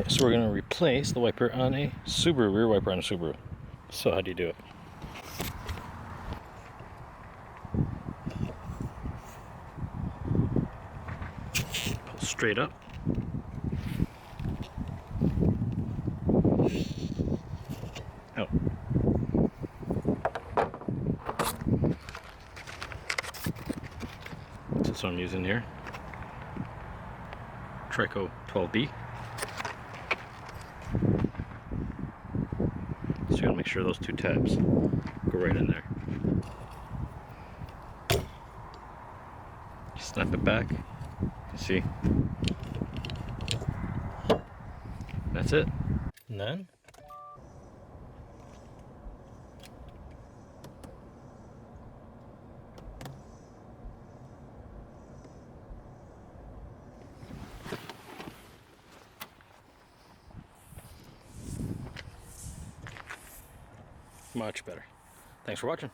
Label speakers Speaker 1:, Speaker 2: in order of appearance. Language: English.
Speaker 1: Okay, so we're going to replace the wiper on a Subaru, rear wiper on a Subaru. So how do you do it? Pull straight up. Out. That's what I'm using here. Trico 12B. So you gotta make sure those two tabs go right in there. Snap it back. You see? That's it. And then much better. Thanks for watching.